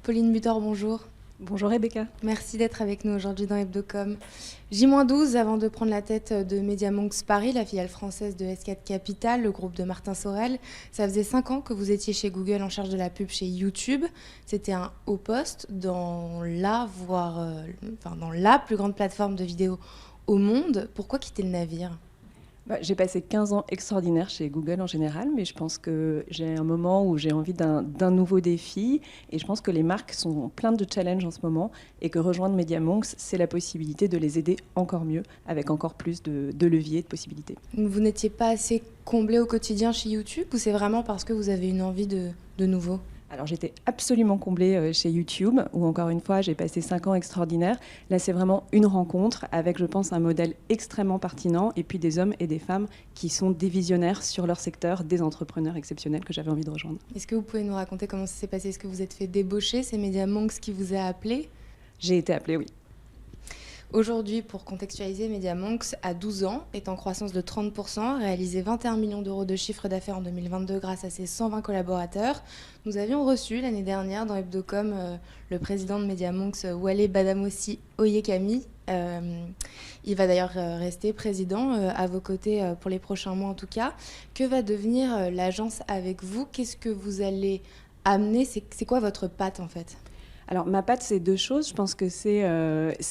Pauline Butor, bonjour. Bonjour Rebecca. Merci d'être avec nous aujourd'hui dans Hebdocom. J-12 avant de prendre la tête de Mediamonks Paris, la filiale française de S4 Capital, le groupe de Martin Sorel. Ça faisait 5 ans que vous étiez chez Google en charge de la pub chez YouTube. C'était un haut poste dans dans la plus grande plateforme de vidéo au monde. Pourquoi quitter le navire ? J'ai passé 15 ans extraordinaires chez Google en général, mais je pense que j'ai un moment où j'ai envie d'un nouveau défi, et je pense que les marques sont pleines de challenges en ce moment, et que rejoindre Mediamonks, c'est la possibilité de les aider encore mieux, avec encore plus de leviers, de possibilités. Vous n'étiez pas assez comblé au quotidien chez YouTube, ou c'est vraiment parce que vous avez une envie de nouveau ? Alors j'étais absolument comblée chez YouTube, où encore une fois j'ai passé 5 ans extraordinaires. Là c'est vraiment une rencontre avec, je pense, un modèle extrêmement pertinent, et puis des hommes et des femmes qui sont des visionnaires sur leur secteur, des entrepreneurs exceptionnels que j'avais envie de rejoindre. Est-ce que vous pouvez nous raconter comment ça s'est passé ? Est-ce que vous êtes fait débaucher ? C'est Mediamonks qui vous a appelé ? J'ai été appelée, oui. Aujourd'hui, pour contextualiser, Mediamonks, à 12 ans, est en croissance de 30%, réalisé 21 millions d'euros de chiffre d'affaires en 2022 grâce à ses 120 collaborateurs. Nous avions reçu l'année dernière dans Hebdocom le président de Mediamonks, Wale Badamossi Oyekami. Il va d'ailleurs rester président à vos côtés pour les prochains mois en tout cas. Que va devenir l'agence avec vous ? Qu'est-ce que vous allez amener ? C'est quoi votre patte en fait ? Alors, ma patte, c'est 2 choses. Je pense que c'est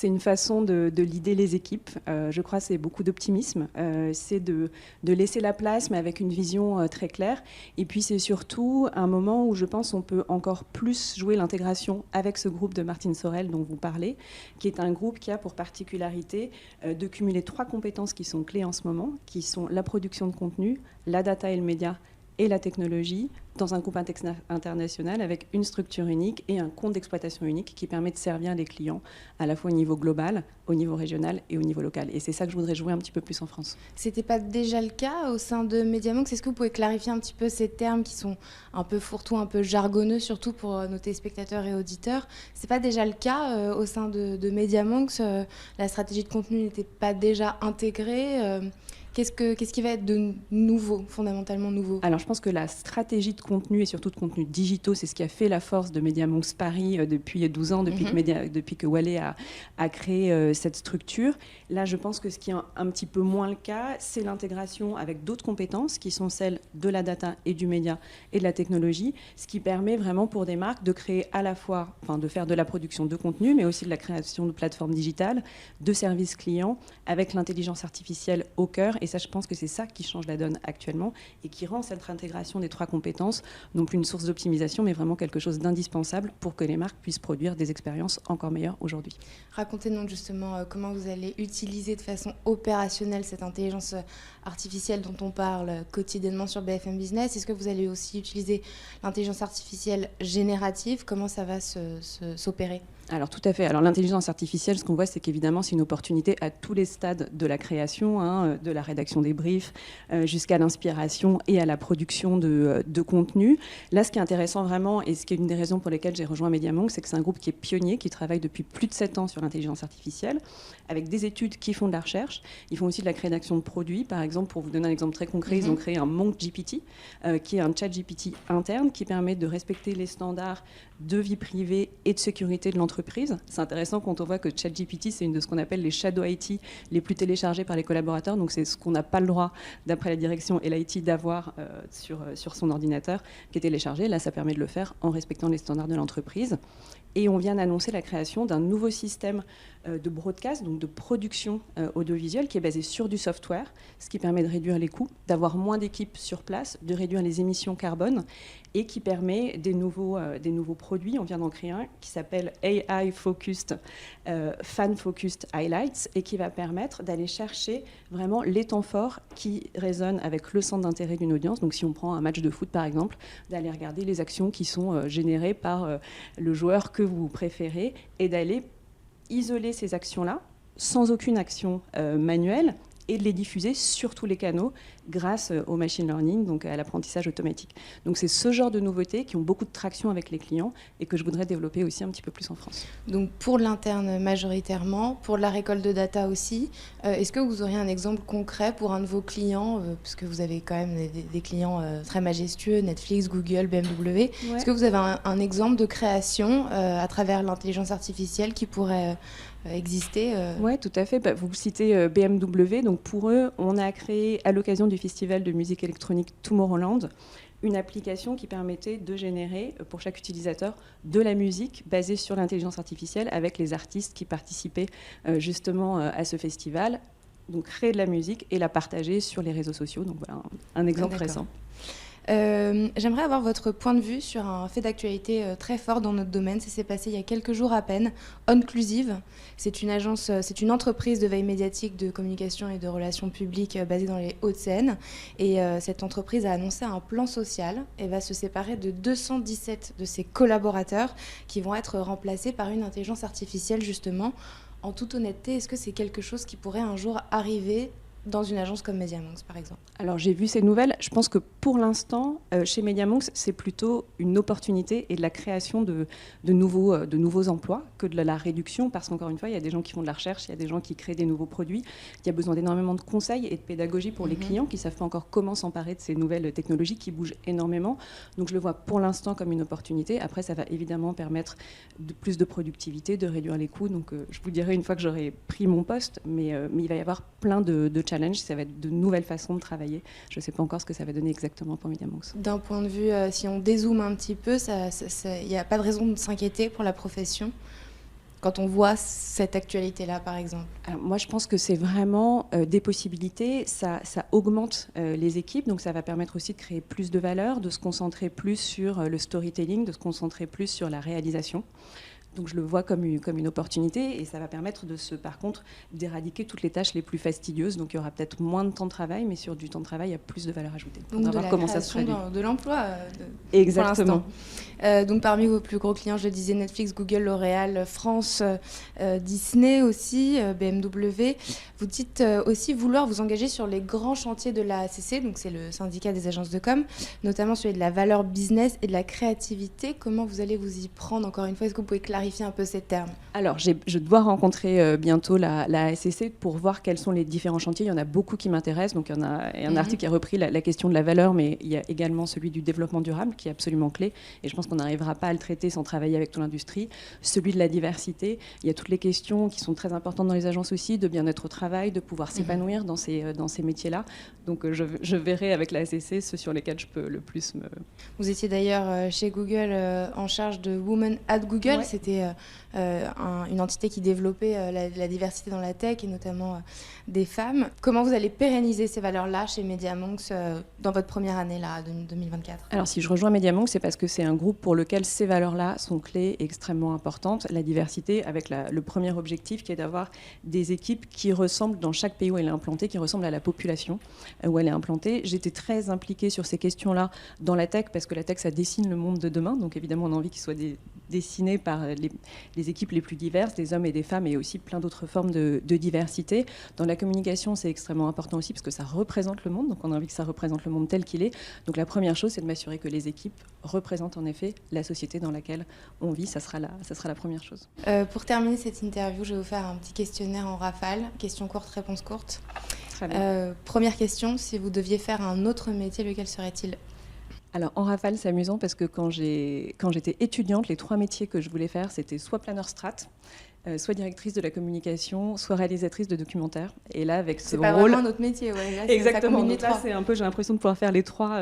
une façon de leader les équipes. Je crois que c'est beaucoup d'optimisme. C'est de laisser la place, mais avec une vision très claire. Et puis, c'est surtout un moment où je pense qu'on peut encore plus jouer l'intégration avec ce groupe de Martin Sorel dont vous parlez, qui est un groupe qui a pour particularité de cumuler 3 compétences qui sont clés en ce moment, qui sont la production de contenu, la data et le média, et la technologie, dans un groupe international avec une structure unique et un compte d'exploitation unique qui permet de servir les clients à la fois au niveau global, au niveau régional et au niveau local. Et c'est ça que je voudrais jouer un petit peu plus en France. C'était pas déjà le cas au sein de Mediamonks ? Est-ce que vous pouvez clarifier un petit peu ces termes qui sont un peu fourre-tout, un peu jargonneux, surtout pour nos téléspectateurs et auditeurs ? C'est pas déjà le cas au sein de Mediamonks ? La stratégie de contenu n'était pas déjà intégrée ? Qu'est-ce qui va être de nouveau, fondamentalement nouveau ? Alors, je pense que la stratégie de contenu et surtout de contenus digitaux, c'est ce qui a fait la force de Mediamonks Paris depuis 12 ans, depuis que Wale a créé cette structure. Là, je pense que ce qui est un petit peu moins le cas, c'est l'intégration avec d'autres compétences qui sont celles de la data et du média et de la technologie, ce qui permet vraiment pour des marques de créer à la fois, de faire de la production de contenu, mais aussi de la création de plateformes digitales, de services clients, avec l'intelligence artificielle au cœur. Et ça, je pense que c'est ça qui change la donne actuellement et qui rend cette intégration des 3 compétences non plus une source d'optimisation, mais vraiment quelque chose d'indispensable pour que les marques puissent produire des expériences encore meilleures aujourd'hui. Racontez-nous justement comment vous allez utiliser de façon opérationnelle cette intelligence artificielle dont on parle quotidiennement sur BFM Business. Est-ce que vous allez aussi utiliser l'intelligence artificielle générative ? Comment ça va s'opérer ? Alors tout à fait. Alors l'intelligence artificielle, ce qu'on voit, c'est qu'évidemment, c'est une opportunité à tous les stades de la création, de la rédaction des briefs jusqu'à l'inspiration et à la production de contenu. Là, ce qui est intéressant vraiment, et ce qui est une des raisons pour lesquelles j'ai rejoint Mediamonks, c'est que c'est un groupe qui est pionnier, qui travaille depuis plus de 7 ans sur l'intelligence artificielle, avec des études qui font de la recherche. Ils font aussi de la création de produits. Par exemple, pour vous donner un exemple très concret, ils ont créé un Monk GPT, qui est un chat GPT interne, qui permet de respecter les standards de vie privée et de sécurité de l'entreprise. C'est intéressant quand on voit que ChatGPT, c'est une de ce qu'on appelle les shadow IT les plus téléchargés par les collaborateurs. Donc c'est ce qu'on n'a pas le droit, d'après la direction et l'IT, d'avoir sur son ordinateur qui est téléchargé. Là, ça permet de le faire en respectant les standards de l'entreprise. Et on vient d'annoncer la création d'un nouveau système de broadcast, donc de production audiovisuelle, qui est basé sur du software, ce qui permet de réduire les coûts, d'avoir moins d'équipes sur place, de réduire les émissions carbone, et qui permet des nouveaux produits. On vient d'en créer un qui s'appelle AI Focused, Fan Focused Highlights, et qui va permettre d'aller chercher vraiment les temps forts qui résonnent avec le centre d'intérêt d'une audience. Donc si on prend un match de foot par exemple, d'aller regarder les actions qui sont générées par le joueur que vous préférez et d'aller isoler ces actions-là sans aucune action manuelle et de les diffuser sur tous les canaux grâce au machine learning, donc à l'apprentissage automatique. Donc c'est ce genre de nouveautés qui ont beaucoup de traction avec les clients et que je voudrais développer aussi un petit peu plus en France. Donc pour l'interne majoritairement, pour la récolte de data aussi, est-ce que vous auriez un exemple concret pour un de vos clients, parce que vous avez quand même des clients très majestueux, Netflix, Google, BMW. Ouais. Est-ce que vous avez un exemple de création à travers l'intelligence artificielle qui pourrait exister Oui, tout à fait. Vous citez BMW. Donc pour eux, on a créé à l'occasion du festival de musique électronique Tomorrowland une application qui permettait de générer pour chaque utilisateur de la musique basée sur l'intelligence artificielle avec les artistes qui participaient justement à ce festival. Donc créer de la musique et la partager sur les réseaux sociaux. Donc voilà un exemple récent. J'aimerais avoir votre point de vue sur un fait d'actualité très fort dans notre domaine. Ça s'est passé il y a quelques jours à peine. Onclusive, c'est une entreprise de veille médiatique, de communication et de relations publiques basée dans les Hauts-de-Seine. Et cette entreprise a annoncé un plan social et va se séparer de 217 de ses collaborateurs qui vont être remplacés par une intelligence artificielle justement. En toute honnêteté, est-ce que c'est quelque chose qui pourrait un jour arriver dans une agence comme Mediamonks, par exemple? Alors, j'ai vu ces nouvelles. Je pense que pour l'instant, chez Mediamonks, c'est plutôt une opportunité et de la création de nouveaux emplois que de la réduction, parce qu'encore une fois, il y a des gens qui font de la recherche, il y a des gens qui créent des nouveaux produits. Il y a besoin d'énormément de conseils et de pédagogie pour les clients qui ne savent pas encore comment s'emparer de ces nouvelles technologies qui bougent énormément. Donc, je le vois pour l'instant comme une opportunité. Après, ça va évidemment permettre plus de productivité, de réduire les coûts. Donc, je vous dirai une fois que j'aurai pris mon poste, mais il va y avoir plein de challenges. Ça va être de nouvelles façons de travailler. Je ne sais pas encore ce que ça va donner exactement pour Mediamonks. D'un point de vue, si on dézoome un petit peu, il n'y a pas de raison de s'inquiéter pour la profession quand on voit cette actualité-là, par exemple? Alors, moi, je pense que c'est vraiment des possibilités. Ça augmente les équipes, donc ça va permettre aussi de créer plus de valeur, de se concentrer plus sur le storytelling, de se concentrer plus sur la réalisation. Donc je le vois comme une opportunité et ça va permettre par contre, d'éradiquer toutes les tâches les plus fastidieuses. Donc il y aura peut-être moins de temps de travail, mais sur du temps de travail, il y a plus de valeur ajoutée. Donc de la création de l'emploi. Exactement. Donc parmi vos plus gros clients, je le disais, Netflix, Google, L'Oréal, France, Disney aussi, BMW. Vous dites aussi vouloir vous engager sur les grands chantiers de la ACC, donc c'est le syndicat des agences de com, notamment celui de la valeur business et de la créativité. Comment vous allez vous y prendre, encore une fois? Est-ce que vous pouvez clarifier un peu ces termes? Alors, je dois rencontrer bientôt la ACC pour voir quels sont les différents chantiers. Il y en a beaucoup qui m'intéressent. Donc, il y a un article qui a repris la question de la valeur, mais il y a également celui du développement durable qui est absolument clé. Et je pense qu'on n'arrivera pas à le traiter sans travailler avec toute l'industrie. Celui de la diversité. Il y a toutes les questions qui sont très importantes dans les agences aussi, de bien-être au travail, de pouvoir s'épanouir dans ces métiers-là. Donc, je verrai avec la ACC ceux sur lesquels je peux le plus me... Vous étiez d'ailleurs chez Google en charge de Women at Google. Ouais. C'était une entité qui développait la diversité dans la tech et notamment des femmes. Comment vous allez pérenniser ces valeurs-là chez Mediamonks dans votre première année, là, 2024? Alors, si je rejoins Mediamonks, c'est parce que c'est un groupe pour lequel ces valeurs-là sont clés et extrêmement importantes. La diversité, avec le premier objectif qui est d'avoir des équipes qui ressemblent, dans chaque pays où elle est implantée, qui ressemblent à la population où elle est implantée. J'étais très impliquée sur ces questions-là dans la tech, parce que la tech, ça dessine le monde de demain. Donc, évidemment, on a envie qu'il soit dessiné par les équipes les plus diverses, des hommes et des femmes, et aussi plein d'autres formes de diversité. Dans la communication, c'est extrêmement important aussi, parce que ça représente le monde, donc on a envie que ça représente le monde tel qu'il est. Donc la première chose, c'est de m'assurer que les équipes représentent en effet la société dans laquelle on vit. Ça sera la première chose. Pour terminer cette interview, je vais vous faire un petit questionnaire en rafale. Question courte, réponse courte. Très bien. Première question, si vous deviez faire un autre métier, lequel serait-il? Alors, en rafale, c'est amusant parce que quand j'étais étudiante, les 3 métiers que je voulais faire, c'était soit planeur strat, soit directrice de la communication, soit réalisatrice de documentaires. Et là, avec ce rôle... C'est pas vraiment notre métier, ouais. Là, exactement. Donc là, c'est un peu, j'ai l'impression de pouvoir faire les 3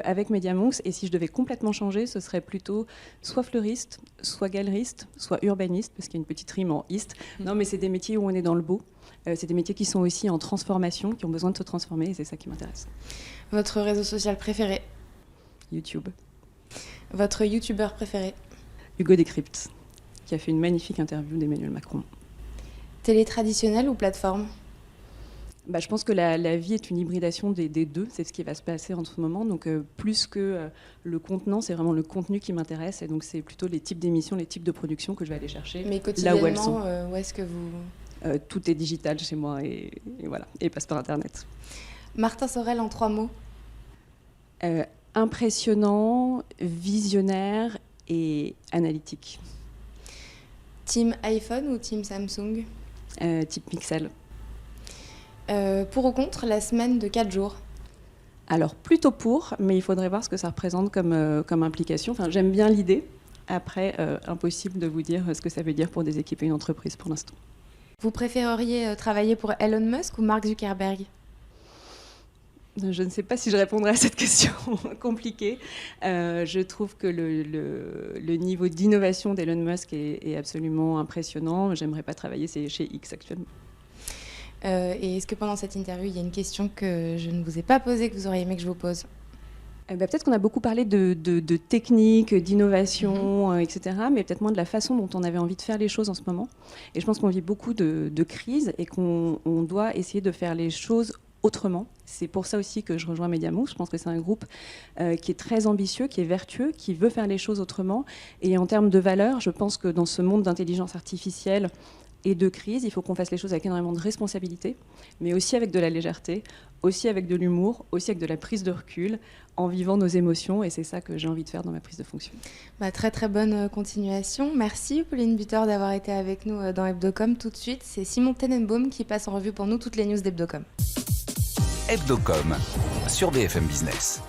avec Mediamonks. Et si je devais complètement changer, ce serait plutôt soit fleuriste, soit galeriste, soit urbaniste, parce qu'il y a une petite rime en "iste". Non, mais c'est des métiers où on est dans le beau. C'est des métiers qui sont aussi en transformation, qui ont besoin de se transformer, et c'est ça qui m'intéresse. Votre réseau social préféré? YouTube. Votre youtubeur préféré? Hugo Décrypte, qui a fait une magnifique interview d'Emmanuel Macron. Télé traditionnelle ou plateforme? Je pense que la vie est une hybridation des deux. C'est ce qui va se passer en ce moment. Donc, plus que le contenant, c'est vraiment le contenu qui m'intéresse. Et donc, c'est plutôt les types d'émissions, les types de productions que je vais aller chercher. Mais quotidiennement, là où elles sont. Où est-ce que vous... tout est digital chez moi et voilà, et passe par Internet. Martin Sorel en 3 mots. Impressionnant, visionnaire et analytique. Team iPhone ou team Samsung? Type Pixel. Pour ou contre la semaine de 4 jours? Alors plutôt pour, mais il faudrait voir ce que ça représente comme implication. Enfin, j'aime bien l'idée. Après, impossible de vous dire ce que ça veut dire pour des équipes et une entreprise pour l'instant. Vous préféreriez travailler pour Elon Musk ou Mark Zuckerberg? Je ne sais pas si je répondrai à cette question compliquée. Je trouve que le niveau d'innovation d'Elon Musk est absolument impressionnant. J'aimerais pas travailler chez X actuellement. Et est-ce que pendant cette interview, il y a une question que je ne vous ai pas posée, que vous auriez aimé que je vous pose? Peut-être qu'on a beaucoup parlé de technique, d'innovation, etc., mais peut-être moins de la façon dont on avait envie de faire les choses en ce moment. Et je pense qu'on vit beaucoup de crises et qu'on doit essayer de faire les choses autrement. C'est pour ça aussi que je rejoins Mediamonks. Je pense que c'est un groupe qui est très ambitieux, qui est vertueux, qui veut faire les choses autrement. Et en termes de valeurs, je pense que dans ce monde d'intelligence artificielle et de crise, il faut qu'on fasse les choses avec énormément de responsabilité, mais aussi avec de la légèreté, aussi avec de l'humour, aussi avec de la prise de recul, en vivant nos émotions, et c'est ça que j'ai envie de faire dans ma prise de fonction. Très très bonne continuation. Merci Pauline Butor d'avoir été avec nous dans Hebdocom. Tout de suite, c'est Simon Tenenbaum qui passe en revue pour nous toutes les news d'Hebdocom. Hebdocom sur BFM Business.